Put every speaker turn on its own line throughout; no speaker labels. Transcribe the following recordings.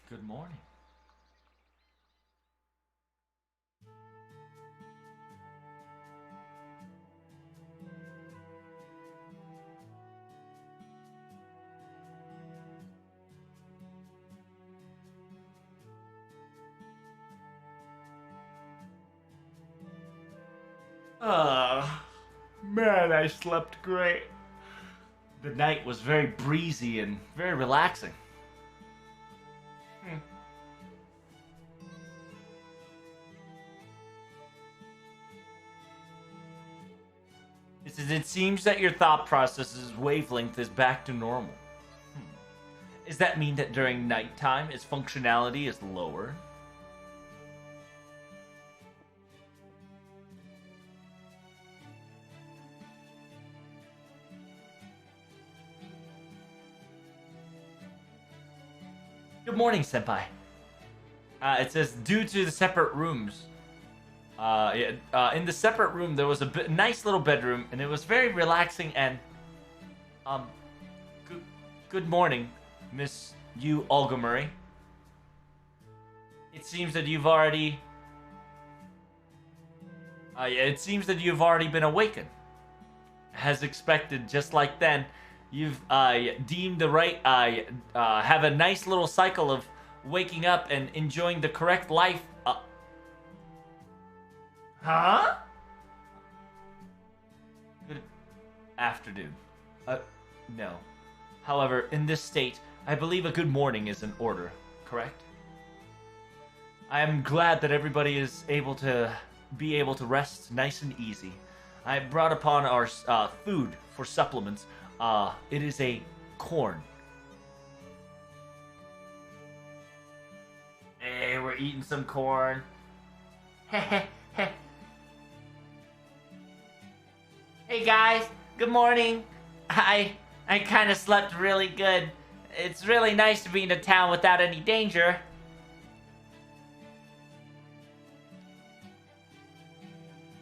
Good morning. Man, I slept great. The night was very breezy and very relaxing. Hmm. It seems that your thought process's wavelength is back to normal. Hmm. Does that mean that during nighttime its functionality is lower? Good morning, Senpai. It says due to the separate rooms. In the separate room there was a nice little bedroom, and it was very relaxing. And um, good, good morning, Miss U-olga Murray. It seems that you've already. Yeah, it seems that you've already been awakened. As expected, just like then, you've deemed the right. Have a nice little cycle of waking up and enjoying the correct life. Huh? Good afternoon. No. However, in this state, I believe a good morning is in order, correct? I am glad that everybody is able to rest nice and easy. I brought upon our food for supplements. It is a corn. Hey, we're eating some corn. Hey guys, good morning. I kind of slept really good. It's really nice to be in a town without any danger.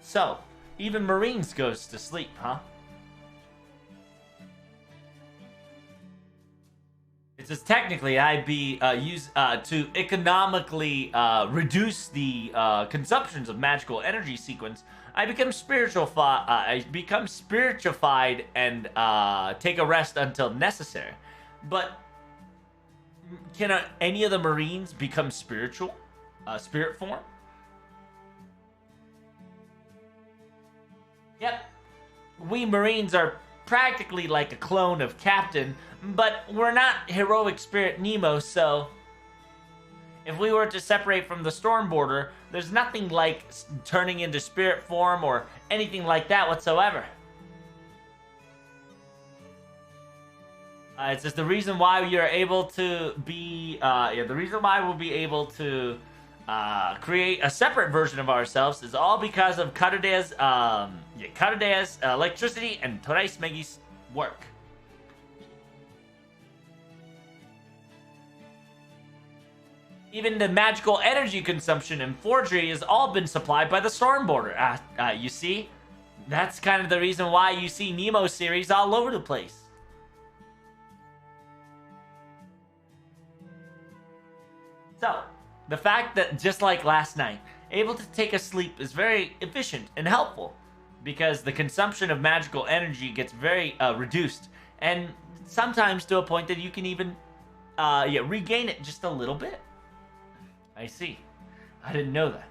So, even Marines goes to sleep, huh? It says technically I'd be used to economically reduce the consumptions of magical energy sequence. I become I become spiritualified and take a rest until necessary. But can any of the Marines become spiritual, spirit form? Yep. We Marines are practically like a clone of Captain, but we're not heroic spirit Nemo, so if we were to separate from the Storm Border, there's nothing like turning into spirit form or anything like that whatsoever. It's just the reason why we are able to be, the reason why we'll be able to create a separate version of ourselves is all because of Karadea's electricity and Torais Megi's work. Even the magical energy consumption and forgery has all been supplied by the Storm Border. You see? That's kind of the reason why you see Nemo series all over the place. So, the fact that, just like last night, able to take a sleep is very efficient and helpful, because the consumption of magical energy gets very reduced, and sometimes to a point that you can even regain it just a little bit. I see. I didn't know that.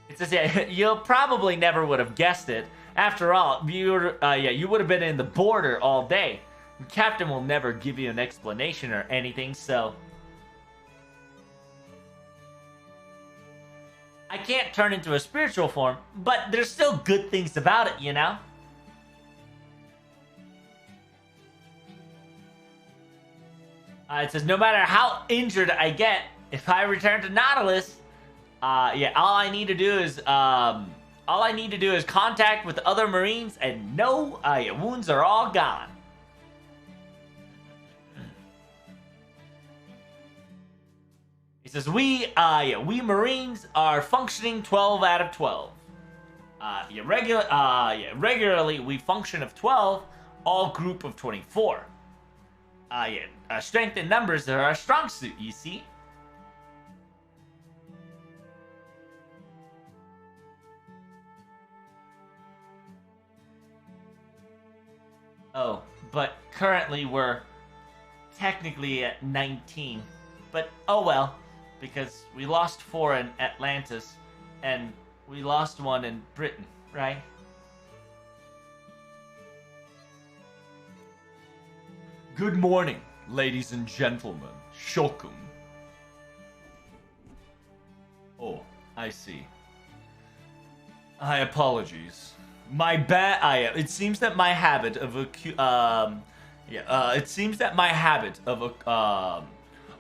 It says, yeah, you probably never would have guessed it. After all, you would have been in the border all day. Captain will never give you an explanation or anything, so I can't turn into a spiritual form, but there's still good things about it, you know? It says, no matter how injured I get, if I return to Nautilus, all I need to do is contact with other Marines, and no, your wounds are all gone. He says, we Marines are functioning 12 out of 12. Regularly we function of 12, all group of 24. Strength in numbers are our strong suit, you see? Oh, but currently we're technically at 19. But oh well, because we lost 4 in Atlantis, and we lost 1 in Britain, right? Good morning, ladies and gentlemen. Shokum. Oh, I see. Apologies. My bad. It seems that my habit of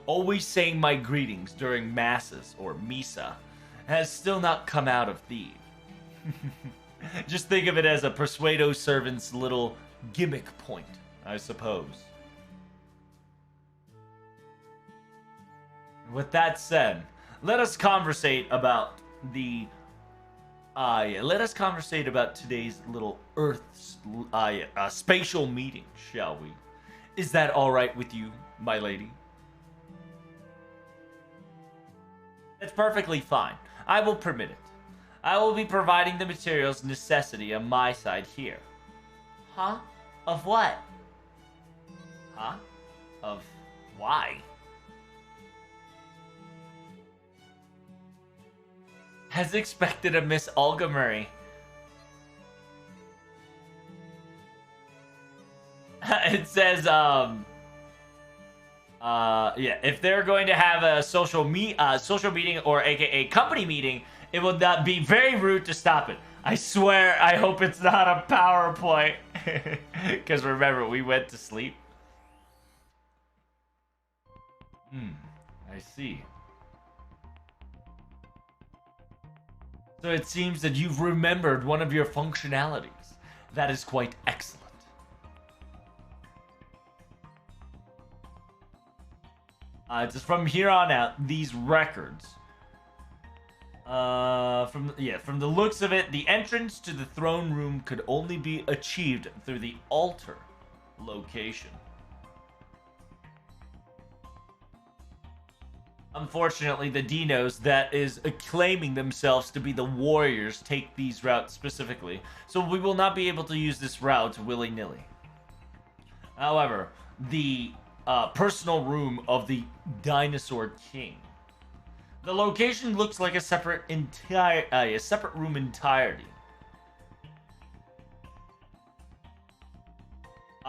always saying my greetings during masses or misa has still not come out of thee. Just think of it as a persuado servant's little gimmick point, I suppose. With that said, let us conversate about today's little Earth's spatial meeting, shall we? Is that all right with you, my lady? That's perfectly fine. I will permit it. I will be providing the materials necessity on my side here. Huh? Of what? Huh? Of why? As expected of Miss Olga Murray. It says, if they're going to have a social meeting or aka company meeting, it will not be very rude to stop it. I swear, I hope it's not a PowerPoint. Because remember, we went to sleep. I see. So it seems that you've remembered one of your functionalities. That is quite excellent. Just from here on out, these records. From the looks of it, the entrance to the throne room could only be achieved through the altar location. Unfortunately, the Dinos that is claiming themselves to be the warriors take these routes specifically, so we will not be able to use this route willy-nilly. However, the personal room of the Dinosaur King. The location looks like a separate room entirety.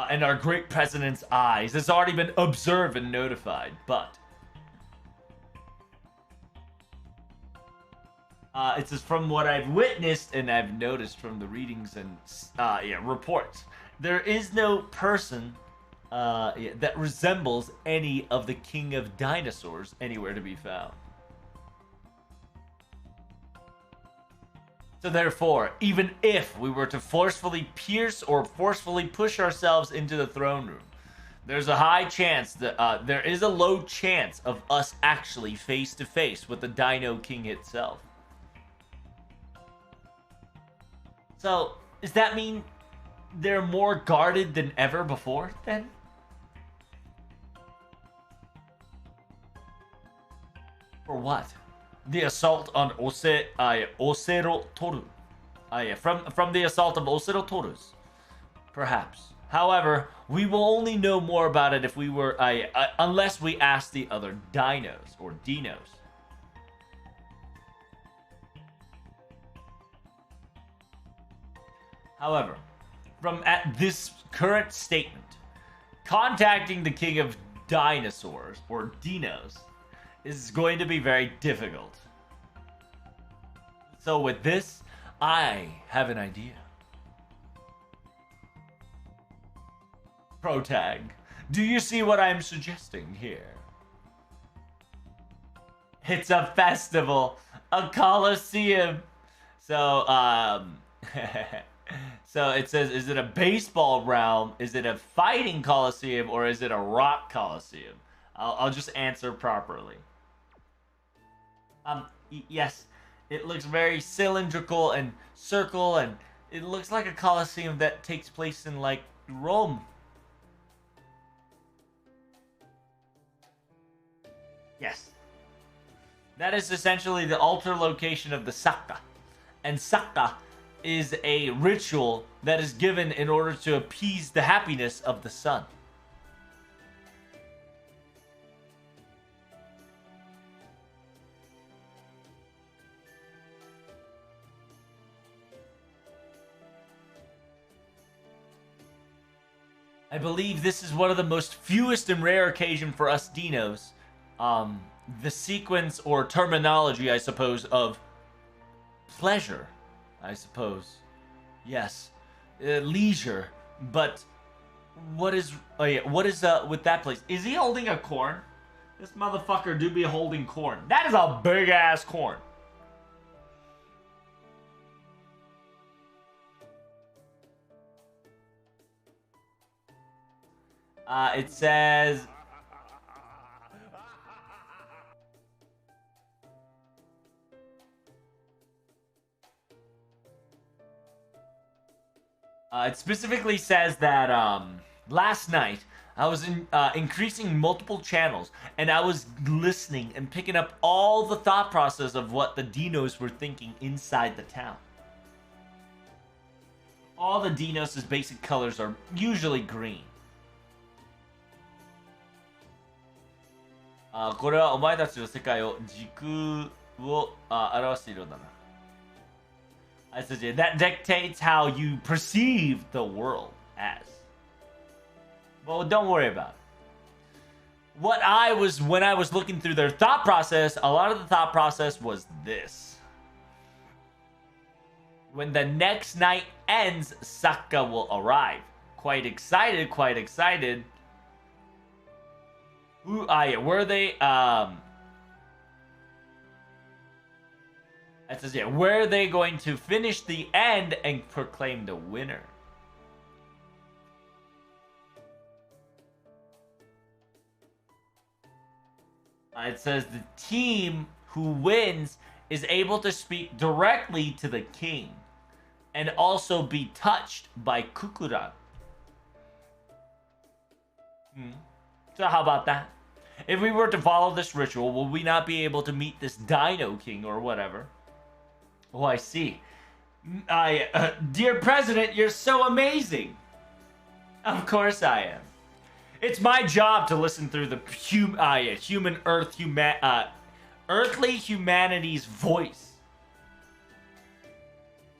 And our great president's eyes has already been observed and notified, but it says from what I've witnessed and I've noticed from the readings and reports, there is no person that resembles any of the king of dinosaurs anywhere to be found. So therefore, even if we were to forcefully pierce or forcefully push ourselves into the throne room, there's a high chance that there is a low chance of us actually face to face with the Dino King itself. So, does that mean they're more guarded than ever before, then? For what? The assault on Olovetrouble. From the assault of Olovetrouble. Perhaps. However, we will only know more about it if we were, unless we ask the other dinos or dinos. However, from at this current statement, contacting the king of dinosaurs or dinos is going to be very difficult. So with this, I have an idea. Protag, do you see what I'm suggesting here? It's a festival, a coliseum. So, so it says, is it a baseball realm? Is it a fighting coliseum? Or is it a rock coliseum? I'll just answer properly. Yes, It looks very cylindrical and circle, and it looks like a coliseum that takes place in, like, Rome. Yes. That is essentially the altar location of the Saka. And Saka is a ritual that is given in order to appease the happiness of the sun. I believe this is one of the most fewest and rare occasion for us dinos. The sequence or terminology, I suppose, of pleasure, I suppose. Yes. Leisure. But what is with that place? Is he holding a corn? This motherfucker do be holding corn. That is a big ass corn. It says it specifically says that last night I was increasing multiple channels, and I was listening and picking up all the thought process of what the dinos were thinking inside the town. All the dinos' basic colors are usually green. これはお前たちの世界を時空を表しているんだな。I said, that dictates how you perceive the world as. Well, don't worry about it. When I was looking through their thought process, a lot of the thought process was this. When the next night ends, Saka will arrive. Quite excited, quite excited. Were they, it says, yeah, were they going to finish the end and proclaim the winner? It says the team who wins is able to speak directly to the king and also be touched by Kukura. So how about that? If we were to follow this ritual, will we not be able to meet this Dino King or whatever? Oh, I see. Dear President, you're so amazing. Of course I am. It's my job to listen through the earthly humanity's voice.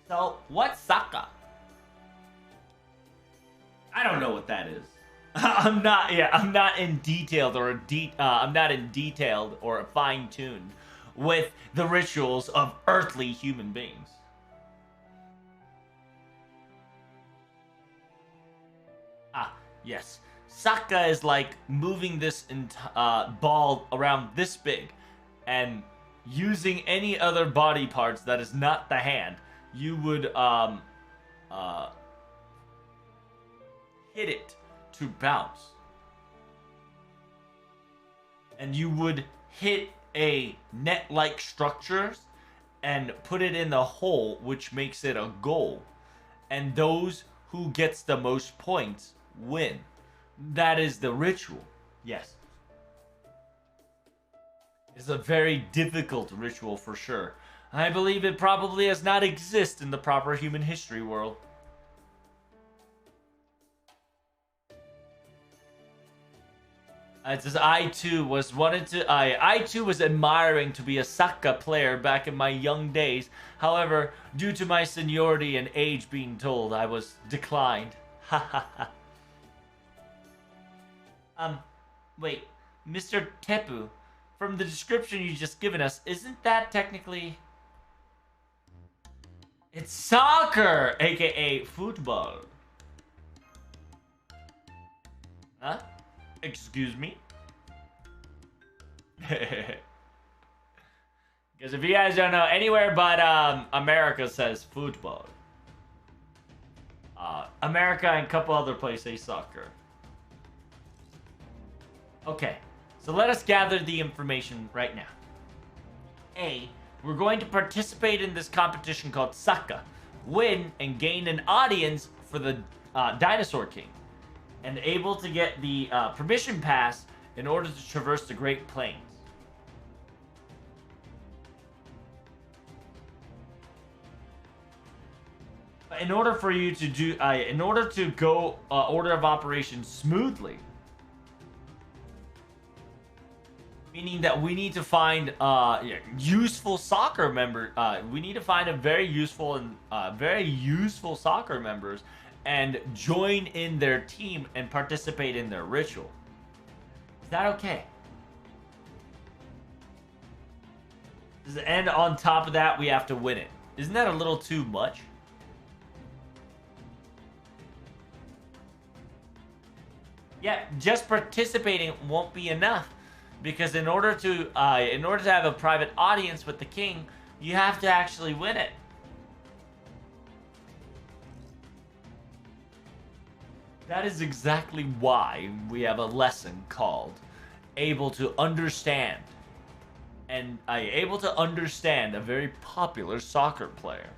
So, what's Saka? I don't know what that is. I'm not in detailed or fine-tuned with the rituals of earthly human beings. Yes. Saka is like moving this ball around this big, and using any other body parts that is not the hand, you would hit it to bounce. And you would hit a net-like structure and put it in the hole, which makes it a goal. And those who gets the most points win. That is the ritual. Yes. It's a very difficult ritual for sure. I believe it probably does not exist in the proper human history world. It says I too was admiring to be a Saka player back in my young days. However, due to my seniority and age being told, I was declined. Ha ha ha. Wait, Mr. Tepu, from the description you just given us, isn't that technically... It's soccer, aka football. Huh? Excuse me? Because if you guys don't know, anywhere but America says football. America and a couple other places say soccer. Okay, so let us gather the information right now. A, We're going to participate in this competition called Saka, win and gain an audience for the Dinosaur King, and able to get the permission pass in order to traverse the Great Plains. In order for you to do, in order to go order of operations smoothly, meaning that we need to find useful soccer member. We need to find a very useful soccer members and join in their team and participate in their ritual. Is that okay? And on top of that, we have to win it. Isn't that a little too much? Yeah, just participating won't be enough, because in order to have a private audience with the king, you have to actually win it. That is exactly why we have a lesson called "Able to Understand," and able to understand a very popular soccer player.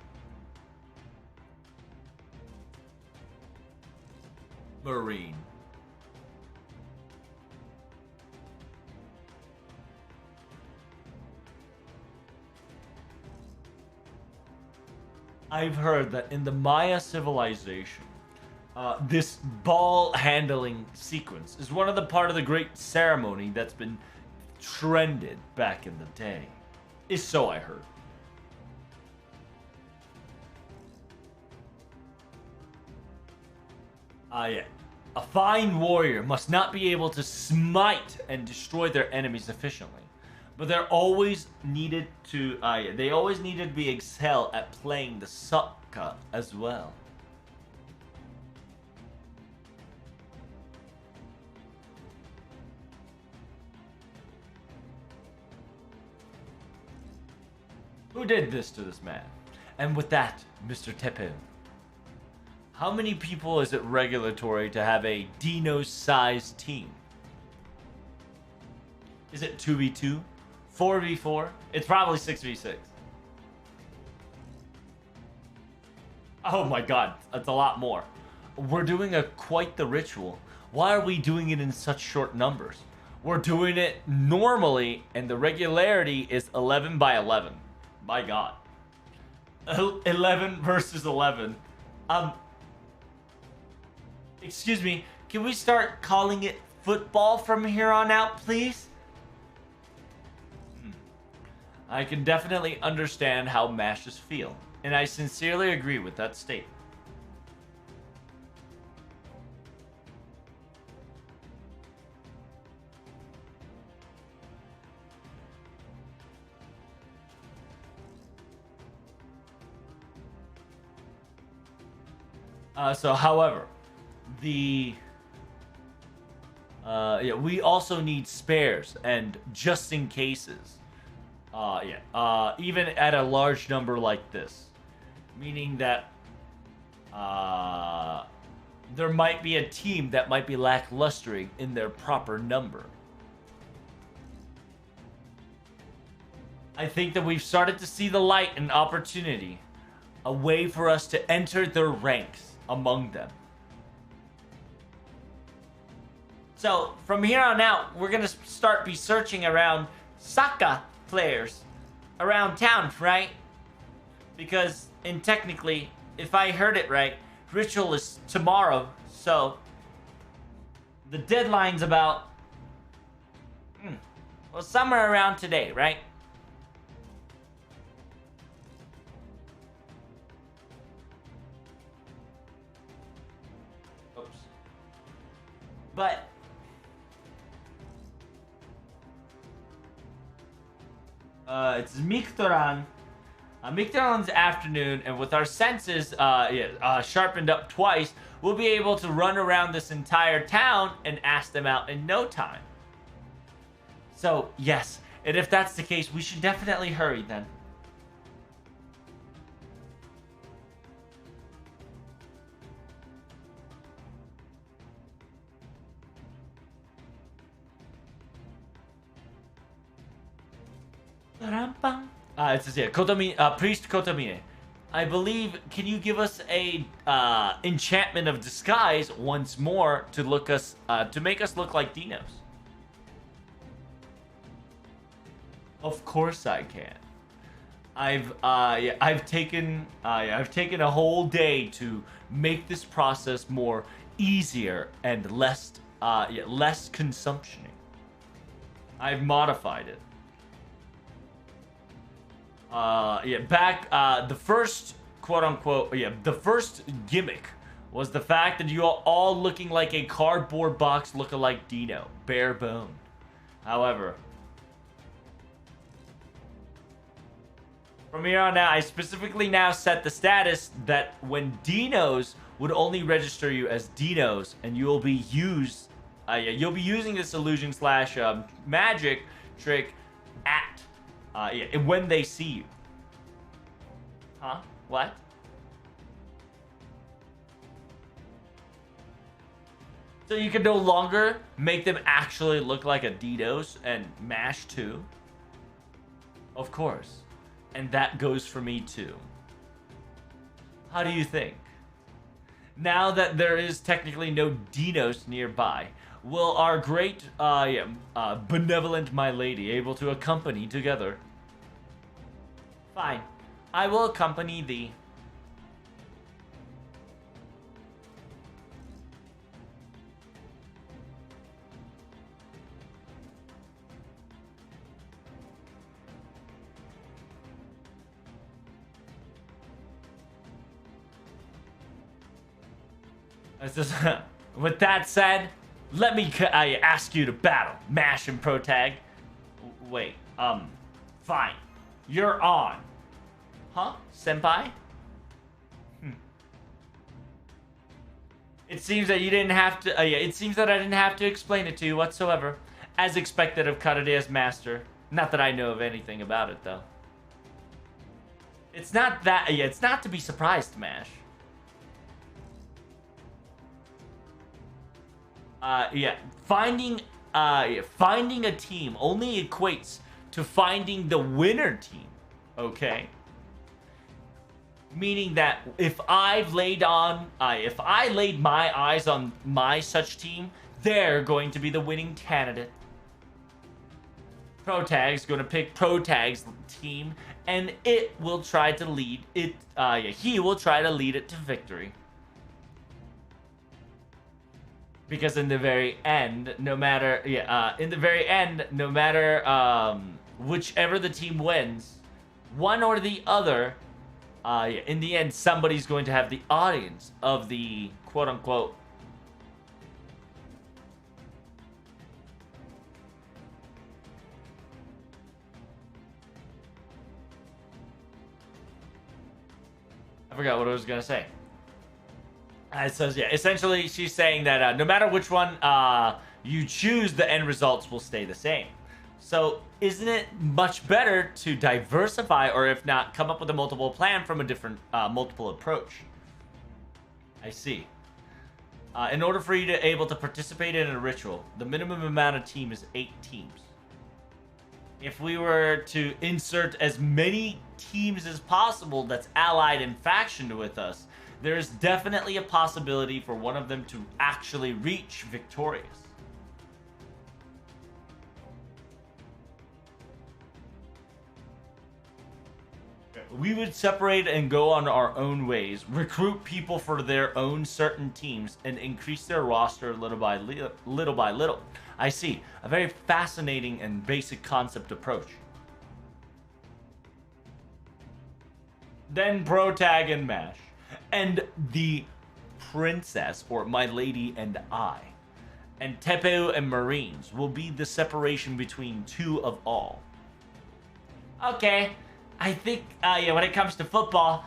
Marine. I've heard that in the Maya civilization, this ball handling sequence is one of the part of the great ceremony that's been trended back in the day. Is so I heard. Yeah. A fine warrior must not be able to smite and destroy their enemies efficiently, but they're always needed to. They always needed to be excel at playing the soccer as well. Who did this to this man? And with that, Mr. Tepe, how many people is it regulatory to have a Dino-sized team? Is it 2v2? 4v4? It's probably 6v6. Oh my god, that's a lot more. We're doing quite the ritual. Why are we doing it in such short numbers? We're doing it normally, and the regularity is 11 by 11. My god. 11 versus 11. Excuse me, can we start calling it football from here on out, please? I can definitely understand how mashes feel, and I sincerely agree with that statement. However, we also need spares and just in cases. Even at a large number like this, meaning that there might be a team that might be lacklustering in their proper number. I think that we've started to see the light and opportunity, a way for us to enter their ranks among them. So from here on out, we're gonna be searching around Saka players around town, right? Because technically, if I heard it right, ritual is tomorrow, so the deadline's about well, somewhere around today, right? Oops. But it's Mictoran's afternoon, and with our senses sharpened up twice, we'll be able to run around this entire town and ask them out in no time. So, yes, and if that's the case, we should definitely hurry then. It says here, Priest Kotomine. I believe, can you give us a enchantment of disguise once more to make us look like dinos? Of course I can. I've taken a whole day to make this process more easier and less consumption. I've modified it. The first the first gimmick was the fact that you are all looking like a cardboard box lookalike dino, bare bone. However, from here on out, I specifically now set the status that when dinos would only register you as dinos, and you'll be using this illusion slash magic trick at when they see you. Huh? What? So you can no longer make them actually look like a Dinos and MASH too? Of course. And that goes for me too. How do you think? Now that there is technically no Dinos nearby, will our great, benevolent my lady able to accompany together? Fine. I will accompany thee. With that said, let me ask you to battle, MASH and Protag. Wait, fine. You're on. Huh, senpai? It seems that you didn't have to. It seems that I didn't have to explain it to you whatsoever. As expected of Karade's master. Not that I know of anything about it, though. It's not that. It's not to be surprised, MASH. Finding a team only equates to finding the winner team. Okay. Meaning that if I laid my eyes on my such team, they're going to be the winning candidate. Protag's going to pick Protag's team, and it will try to lead it. He will try to lead it to victory. Because in the very end, no matter whichever the team wins, one or the other. In the end, somebody's going to have the audience of the quote-unquote I forgot what I was going to say. It says, essentially she's saying that no matter which one you choose, the end results will stay the same. So, isn't it much better to diversify, or if not, come up with a multiple plan from a different multiple approach? I see. In order for you to able to participate in a ritual, the minimum amount of team is 8 teams. If we were to insert as many teams as possible that's allied and factioned with us, there is definitely a possibility for one of them to actually reach victorious. We would separate and go on our own ways, recruit people for their own certain teams, and increase their roster little by little. I see. A very fascinating and basic concept approach. Then Protag and MASH. And the princess, or my lady and I. And Tepeu and Marines will be the separation between two of all. Okay. I think, when it comes to football,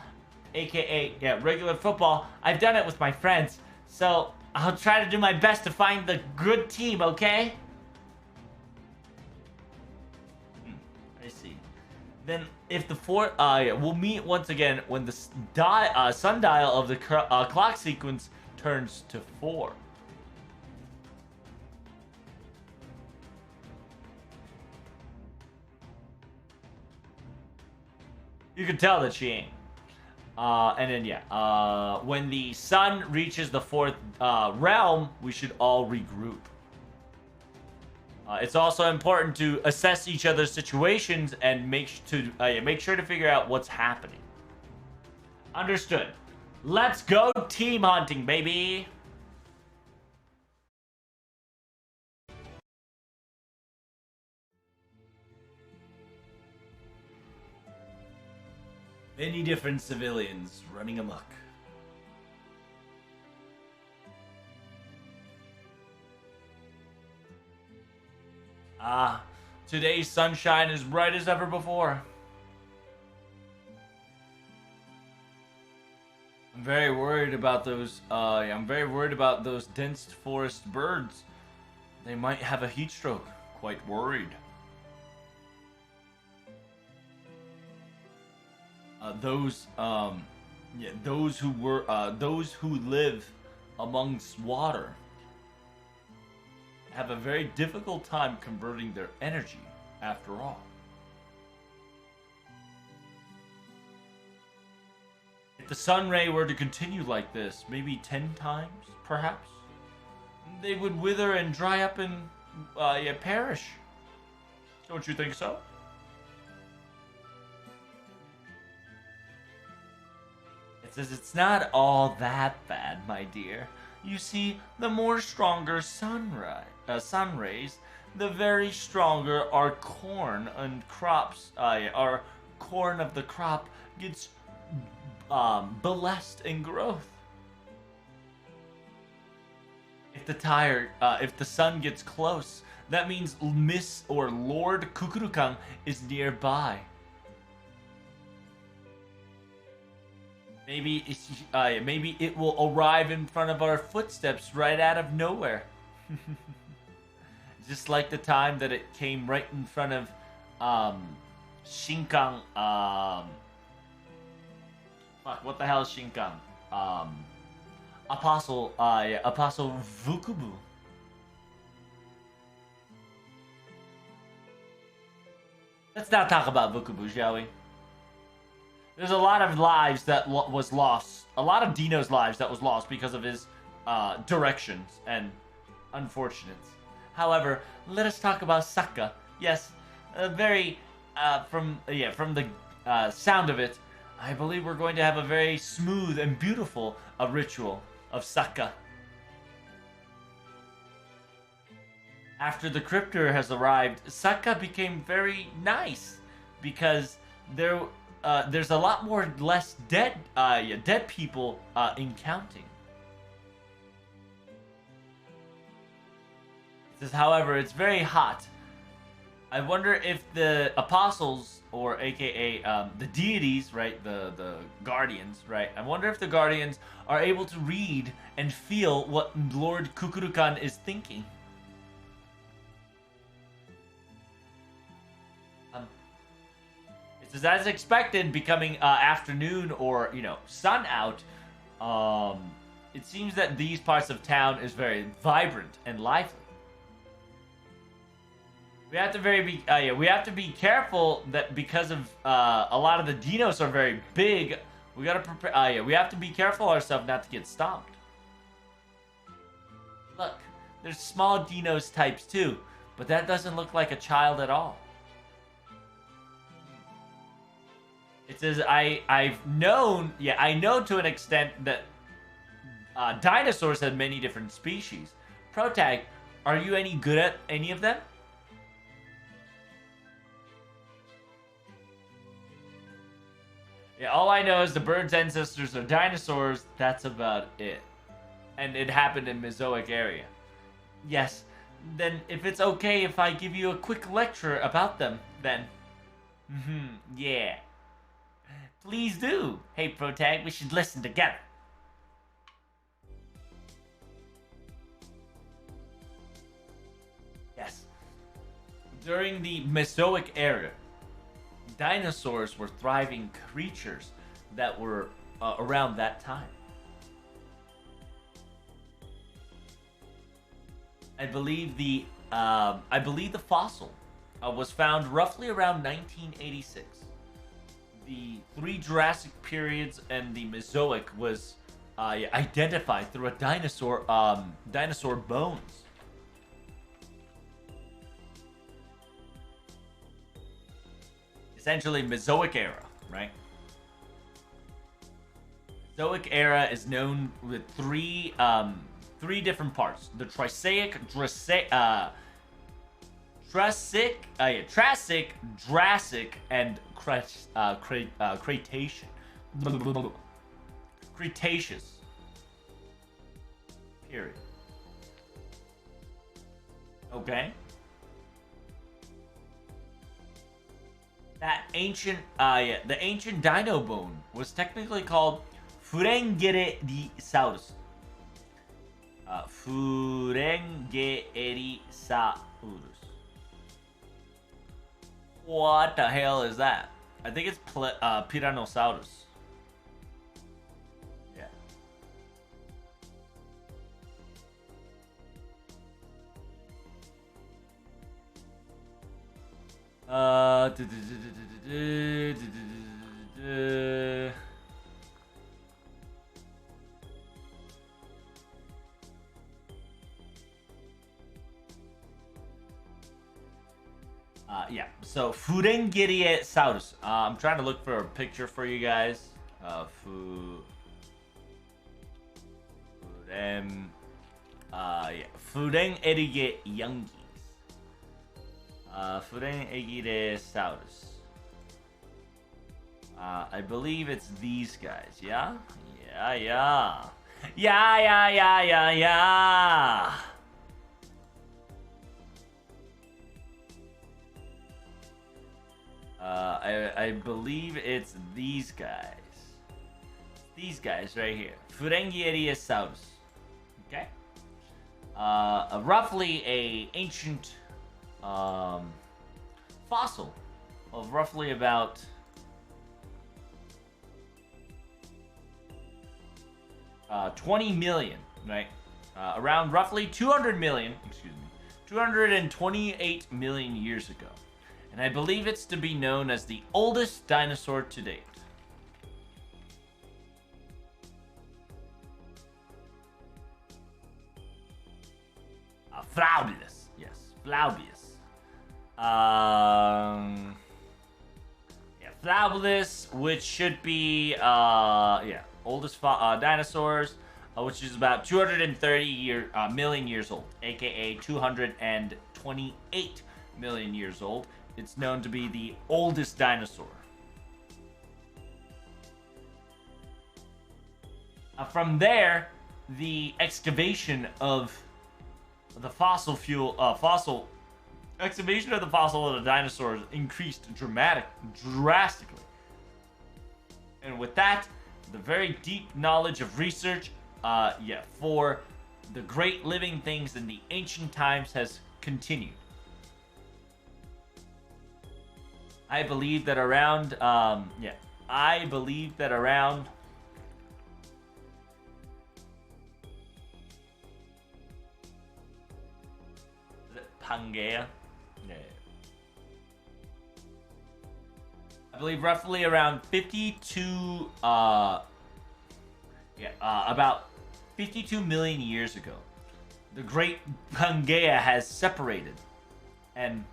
aka, regular football, I've done it with my friends. So, I'll try to do my best to find the good team, okay? I see. Then, if the we'll meet once again when the sundial of the clock sequence turns to 4. You can tell that she ain't. And then, yeah, when the sun reaches the fourth realm, we should all regroup. It's also important to assess each other's situations and make sure to figure out what's happening. Understood. Let's go team hunting, baby! Many different civilians running amok. Today's sunshine is bright as ever before. I'm very worried about those, dense forest birds. They might have a heat stroke. Quite worried. Those who live amongst water have a very difficult time converting their energy, after all. If the sun ray were to continue like this, maybe 10 times, perhaps, they would wither and dry up and perish. Don't you think so? It says it's not all that bad, my dear. You see, the more stronger sun rays, the very stronger our corn and crops, our corn of the crop gets blessed in growth. If the sun gets close, that means Miss or Lord Kukurukan is nearby. Maybe it will arrive in front of our footsteps right out of nowhere. Just like the time that it came right in front of Shinkan. What the hell is Shinkan? Apostle Vukubu. Let's not talk about Vukubu, shall we? There's a lot of lives that was lost. A lot of Dino's lives that was lost because of his directions and unfortunates. However, let us talk about Saka. Yes, from the sound of it, I believe we're going to have a very smooth and beautiful ritual of Saka. After the cryptor has arrived, Saka became very nice because there's a lot less dead people in counting. It says, however, it's very hot. I wonder if the apostles, or aka the deities, right, the guardians, right? I wonder if the guardians are able to read and feel what Lord Kukurukan is thinking. It says, as expected, becoming afternoon or sun out. It seems that these parts of town is very vibrant and lively. We have to be careful that because of a lot of the dinos are very big. We gotta prepare. We have to be careful ourselves not to get stomped. Look, there's small dinos types too, but that doesn't look like a child at all. It says I know to an extent that dinosaurs had many different species. Protag, are you any good at any of them? Yeah, all I know is the bird's ancestors are dinosaurs. That's about it. And it happened in Mesoic area. Yes. Then if it's okay if I give you a quick lecture about them, then. Yeah. Please do. Hey, Protag, we should listen together. Yes. During the Mesoic era, dinosaurs were thriving creatures that were around that time. I believe the fossil was found roughly around 1986. the 3 Jurassic periods and the Mesozoic was identified through a dinosaur bones. Essentially, Mesozoic era, right? Mesozoic era is known with three different parts: the Triassic, Triassic, Jurassic, and Cretaceous. Cretaceous. Period. Okay. That ancient, the ancient dino bone was technically called Furengererisaurus. Furengererisaurus. What the hell is that? I think it's Tyrannosaurus. Yeah. Yeah, so Furengererisaurus. I'm trying to look for a picture for you guys. Furengererisaurus. Furengererisaurus. I believe it's these guys, yeah? Yeah. I believe it's these guys. These guys right here. Furengererisaurus. Okay? Roughly a ancient fossil of roughly about 20 million, right? Around roughly 200 million, 228 million years ago. And I believe it's to be known as the oldest dinosaur to date. Flaudius. Yes, Flaudius. Flaudius, which should be, oldest dinosaurs, which is about 230 million years old, aka 228 million years old. It's known to be the oldest dinosaur. From there, the excavation of the excavation of the fossil of the dinosaurs increased drastically. And with that, the very deep knowledge of research, for the great living things in the ancient times has continued. I believe that around, is it Pangea? Yeah. I believe roughly around 52, about 52 million years ago, the Great Pangea has separated, and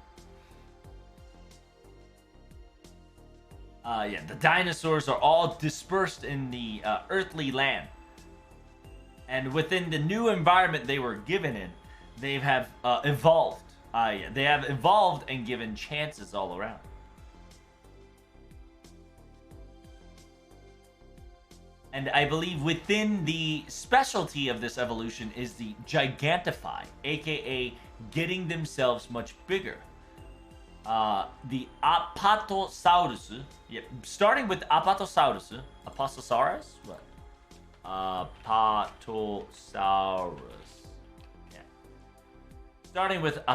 the dinosaurs are all dispersed in the earthly land. And within the new environment they were given in, they have evolved. They have evolved and given chances all around. And I believe within the specialty of this evolution is the gigantify, aka getting themselves much bigger. The Apatosaurus, starting with Apatosaurus, what? Apatosaurus. Yeah. Starting with